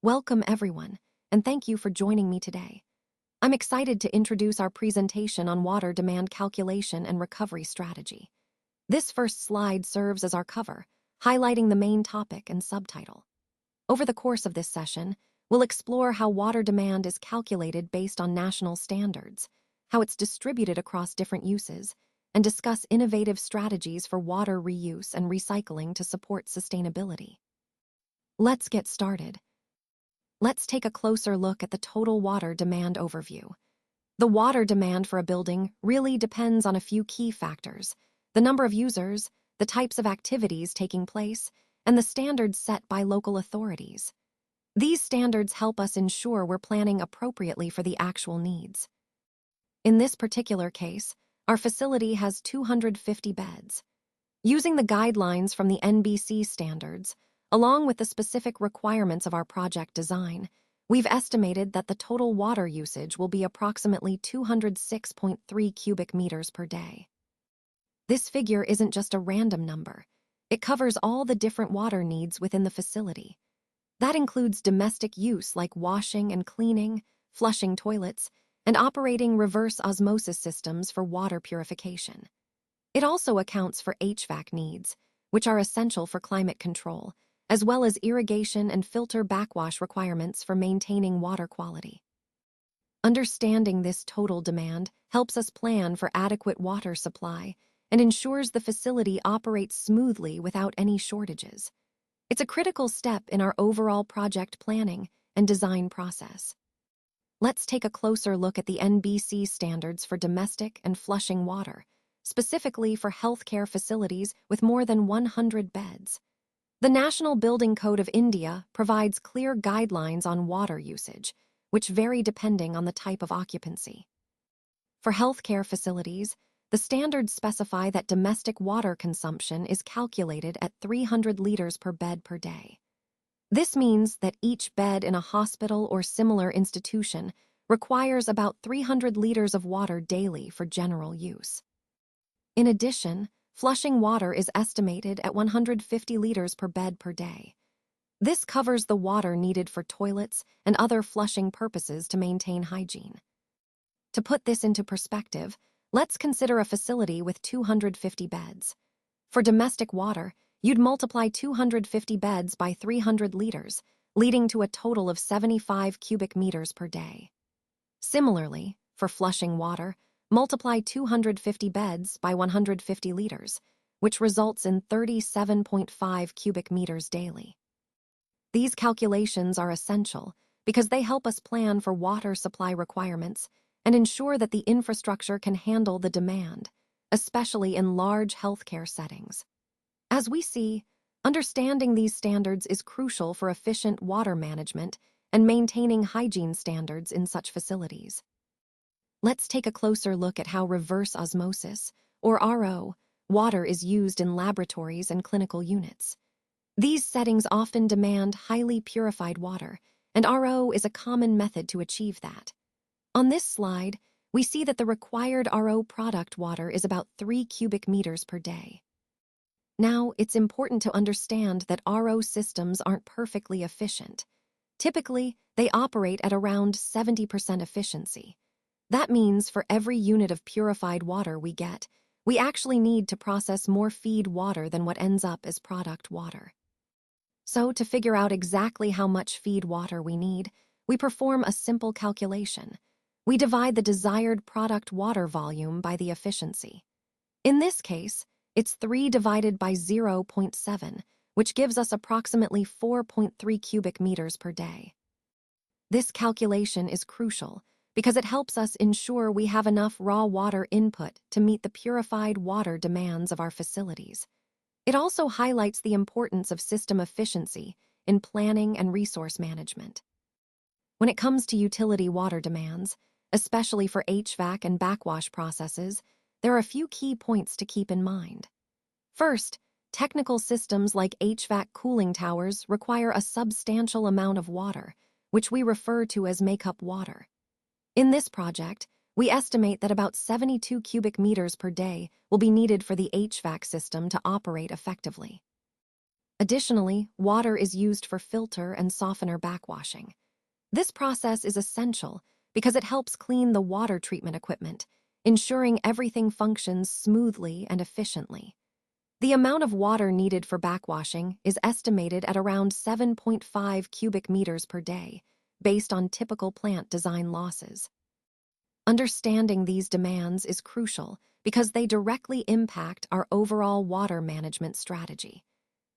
Welcome everyone, and thank you for joining me today. I'm excited to introduce our presentation on water demand calculation and recovery strategy. This first slide serves as our cover, highlighting the main topic and subtitle. Over the course of this session, we'll explore how water demand is calculated based on national standards, how it's distributed across different uses, and discuss innovative strategies for water reuse and recycling to support sustainability. Let's get started. Let's take a closer look at the total water demand overview. The water demand for a building really depends on a few key factors: the number of users, the types of activities taking place, and the standards set by local authorities. These standards help us ensure we're planning appropriately for the actual needs. In this particular case, our facility has 250 beds. Using the guidelines from the NBC standards, along with the specific requirements of our project design, we've estimated that the total water usage will be approximately 206.3 cubic meters per day. This figure isn't just a random number. It covers all the different water needs within the facility. That includes domestic use like washing and cleaning, flushing toilets, and operating reverse osmosis systems for water purification. It also accounts for HVAC needs, which are essential for climate control, as well as irrigation and filter backwash requirements for maintaining water quality. Understanding this total demand helps us plan for adequate water supply and ensures the facility operates smoothly without any shortages. It's a critical step in our overall project planning and design process. Let's take a closer look at the NBC standards for domestic and flushing water, specifically for healthcare facilities with more than 100 beds. The National Building Code of India provides clear guidelines on water usage, which vary depending on the type of occupancy. For healthcare facilities, the standards specify that domestic water consumption is calculated at 300 liters per bed per day. This means that each bed in a hospital or similar institution requires about 300 liters of water daily for general use. In addition, flushing water is estimated at 150 liters per bed per day. This covers the water needed for toilets and other flushing purposes to maintain hygiene. To put this into perspective, let's consider a facility with 250 beds. For domestic water, you'd multiply 250 beds by 300 liters, leading to a total of 75 cubic meters per day. Similarly, for flushing water, multiply 250 beds by 150 liters, which results in 37.5 cubic meters daily. These calculations are essential because they help us plan for water supply requirements and ensure that the infrastructure can handle the demand, especially in large healthcare settings. As we see, understanding these standards is crucial for efficient water management and maintaining hygiene standards in such facilities. Let's take a closer look at how reverse osmosis, or RO, water is used in laboratories and clinical units. These settings often demand highly purified water, and RO is a common method to achieve that. On this slide, we see that the required RO product water is about 3 cubic meters per day. Now, it's important to understand that RO systems aren't perfectly efficient. Typically, they operate at around 70% efficiency. That means for every unit of purified water we get, we actually need to process more feed water than what ends up as product water. So, to figure out exactly how much feed water we need, we perform a simple calculation. We divide the desired product water volume by the efficiency. In this case, it's 3 divided by 0.7, which gives us approximately 4.3 cubic meters per day. This calculation is crucial because it helps us ensure we have enough raw water input to meet the purified water demands of our facilities. It also highlights the importance of system efficiency in planning and resource management. When it comes to utility water demands, especially for HVAC and backwash processes, there are a few key points to keep in mind. First, technical systems like HVAC cooling towers require a substantial amount of water, which we refer to as makeup water. In this project, we estimate that about 72 cubic meters per day will be needed for the HVAC system to operate effectively. Additionally, water is used for filter and softener backwashing. This process is essential because it helps clean the water treatment equipment, ensuring everything functions smoothly and efficiently. The amount of water needed for backwashing is estimated at around 7.5 cubic meters per day, based on typical plant design losses. Understanding these demands is crucial because they directly impact our overall water management strategy.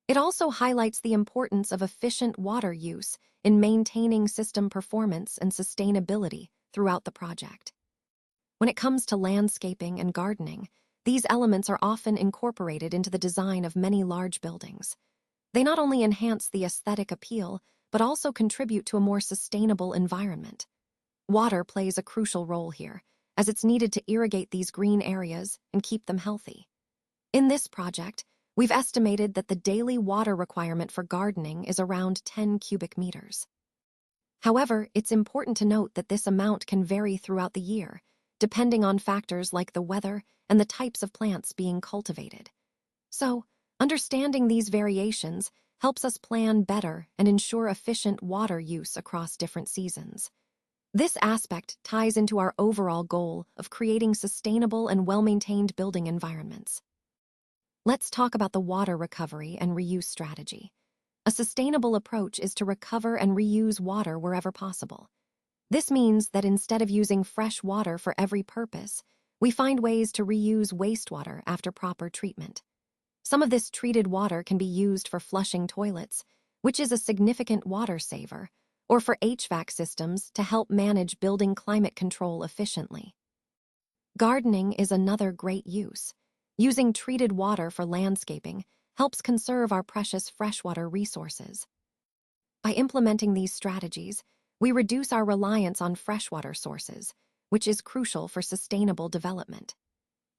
It also highlights the importance of efficient water use in maintaining system performance and sustainability throughout the project. When it comes to landscaping and gardening, these elements are often incorporated into the design of many large buildings. They not only enhance the aesthetic appeal, but also contribute to a more sustainable environment. Water plays a crucial role here, as it's needed to irrigate these green areas and keep them healthy. In this project, we've estimated that the daily water requirement for gardening is around 10 cubic meters. However, it's important to note that this amount can vary throughout the year, depending on factors like the weather and the types of plants being cultivated. So, understanding these variations helps us plan better and ensure efficient water use across different seasons. This aspect ties into our overall goal of creating sustainable and well-maintained building environments. Let's talk about the water recovery and reuse strategy. A sustainable approach is to recover and reuse water wherever possible. This means that instead of using fresh water for every purpose, we find ways to reuse wastewater after proper treatment. Some of this treated water can be used for flushing toilets, which is a significant water saver, or for HVAC systems to help manage building climate control efficiently. Gardening is another great use. Using treated water for landscaping helps conserve our precious freshwater resources. By implementing these strategies, we reduce our reliance on freshwater sources, which is crucial for sustainable development.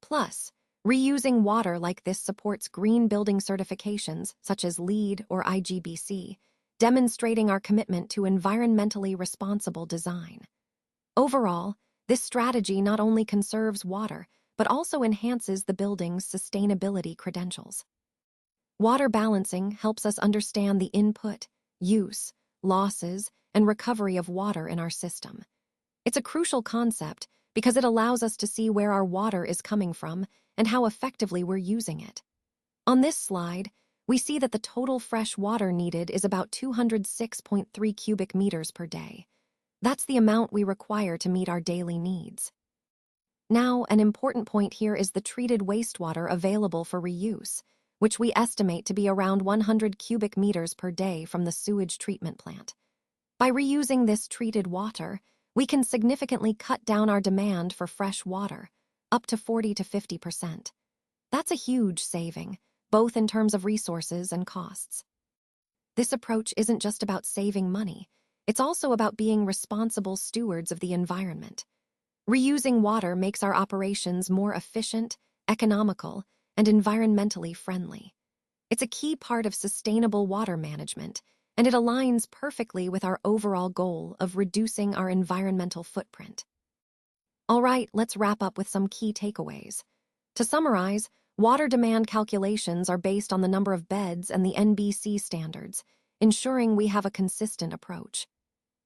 Plus, reusing water like this supports green building certifications such as LEED or IGBC, demonstrating our commitment to environmentally responsible design. Overall, this strategy not only conserves water, but also enhances the building's sustainability credentials. Water balancing helps us understand the input, use, losses, and recovery of water in our system. It's a crucial concept because it allows us to see where our water is coming from and how effectively we're using it. On this slide, we see that the total fresh water needed is about 206.3 cubic meters per day. That's the amount we require to meet our daily needs. Now, an important point here is the treated wastewater available for reuse, which we estimate to be around 100 cubic meters per day from the sewage treatment plant. By reusing this treated water, we can significantly cut down our demand for fresh water, up to 40 to 50%. That's a huge saving, both in terms of resources and costs. This approach isn't just about saving money, it's also about being responsible stewards of the environment. Reusing water makes our operations more efficient, economical, and environmentally friendly. It's a key part of sustainable water management, and it aligns perfectly with our overall goal of reducing our environmental footprint. All right, let's wrap up with some key takeaways. To summarize, water demand calculations are based on the number of beds and the NBC standards, ensuring we have a consistent approach.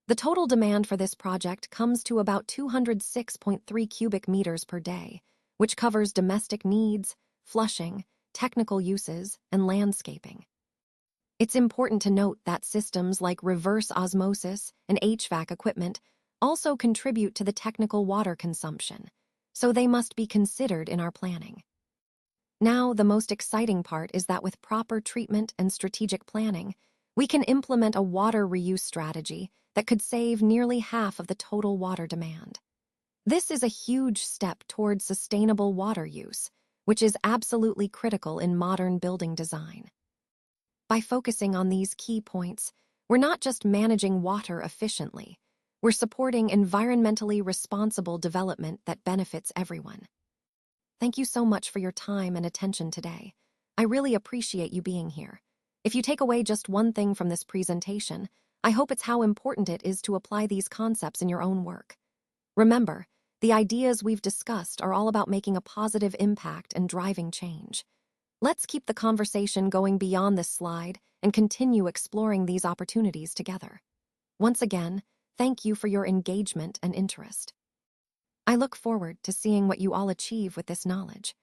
The total demand for this project comes to about 206.3 cubic meters per day, which covers domestic needs, flushing, technical uses, and landscaping. It's important to note that systems like reverse osmosis and HVAC equipment also contribute to the technical water consumption, so they must be considered in our planning. Now, the most exciting part is that with proper treatment and strategic planning, we can implement a water reuse strategy that could save nearly half of the total water demand. This is a huge step towards sustainable water use, which is absolutely critical in modern building design. By focusing on these key points, we're not just managing water efficiently, we're supporting environmentally responsible development that benefits everyone. Thank you so much for your time and attention today. I really appreciate you being here. If you take away just one thing from this presentation, I hope it's how important it is to apply these concepts in your own work. Remember, the ideas we've discussed are all about making a positive impact and driving change. Let's keep the conversation going beyond this slide and continue exploring these opportunities together. Once again, thank you for your engagement and interest. I look forward to seeing what you all achieve with this knowledge.